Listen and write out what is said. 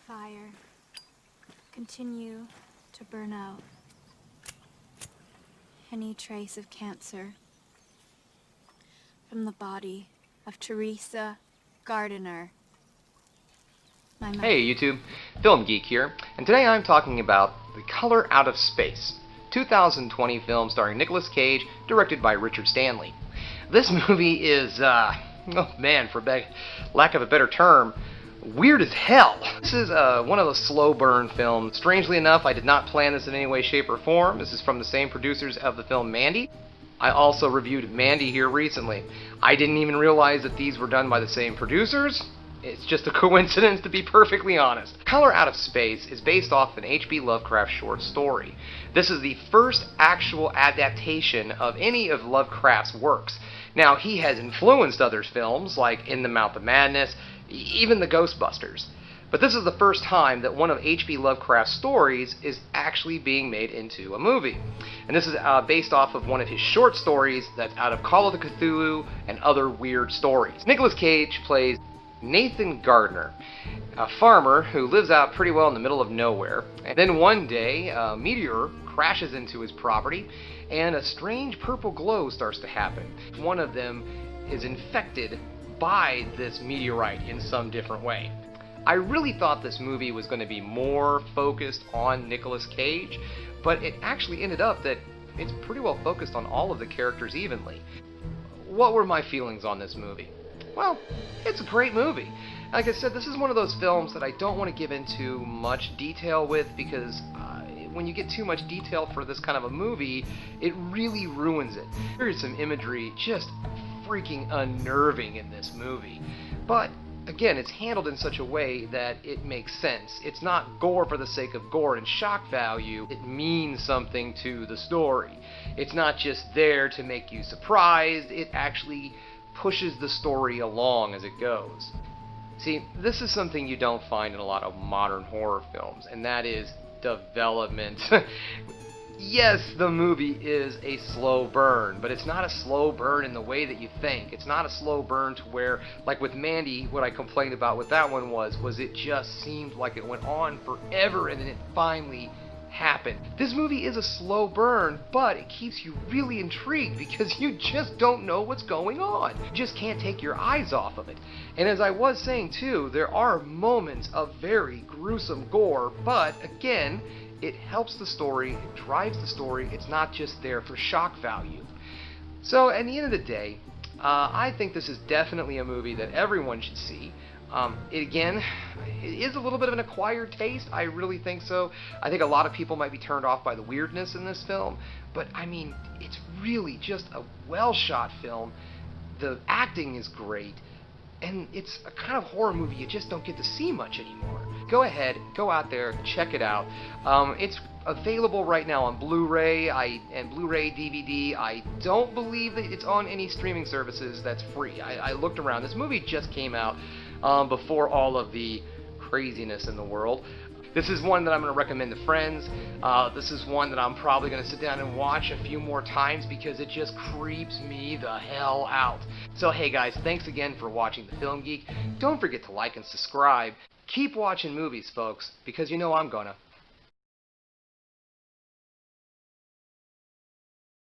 fire continue to burn out any trace of cancer from the body of Teresa Gardiner, my mother. Hey YouTube, Film Geek here, and today I'm talking about The Color Out of Space, 2020 film starring Nicolas Cage, directed by Richard Stanley. This movie is, oh man, for lack of a better term, weird as hell. This is one of those slow burn films. Strangely enough, I did not plan this in any way, shape, or form. This is from the same producers of the film Mandy. I also reviewed Mandy here recently. I didn't even realize that these were done by the same producers. It's just a coincidence, to be perfectly honest. Color Out of Space is based off an H.P. Lovecraft short story. This is the first actual adaptation of any of Lovecraft's works. Now, he has influenced other films, like In the Mouth of Madness, even the Ghostbusters. But this is the first time that one of H.P. Lovecraft's stories is actually being made into a movie. And this is based off of one of his short stories that's out of Call of the Cthulhu and other weird stories. Nicolas Cage plays Nathan Gardner, a farmer who lives out pretty well in the middle of nowhere. And then one day, a meteor crashes into his property, and a strange purple glow starts to happen. One of them is infected by this meteorite in some different way. I really thought this movie was going to be more focused on Nicolas Cage, but it actually ended up that it's pretty well focused on all of the characters evenly. What were my feelings on this movie? Well, it's a great movie. Like I said, this is one of those films that I don't want to give into much detail with, because when you get too much detail for this kind of a movie, it really ruins it. There is some imagery just freaking unnerving in this movie. But again, it's handled in such a way that it makes sense. It's not gore for the sake of gore and shock value. It means something to the story. It's not just there to make you surprised. It actually pushes the story along as it goes. See, this is something you don't find in a lot of modern horror films, and that is development. Yes, the movie is a slow burn, but it's not a slow burn in the way that you think. It's not a slow burn to where, like with Mandy, what I complained about with that one was it just seemed like it went on forever and then it finally happened. This movie is a slow burn, but it keeps you really intrigued because you just don't know what's going on. You just can't take your eyes off of it. And as I was saying too, there are moments of very gruesome gore, but again, it helps the story, it drives the story, it's not just there for shock value. So at the end of the day, I think this is definitely a movie that everyone should see. It is a little bit of an acquired taste, I really think so. I think a lot of people might be turned off by the weirdness in this film, but I mean, it's really just a well-shot film. The acting is great, and it's a kind of horror movie you just don't get to see much anymore. Go ahead, go out there, check it out. It's available right now on Blu-ray and Blu-ray DVD. I don't believe that it's on any streaming services that's free. I looked around. This movie just came out before all of the craziness in the world. This is one that I'm going to recommend to friends. This is one that I'm probably going to sit down and watch a few more times because it just creeps me the hell out. So hey guys, thanks again for watching The Film Geek. Don't forget to like and subscribe. Keep watching movies, folks, because you know I'm gonna.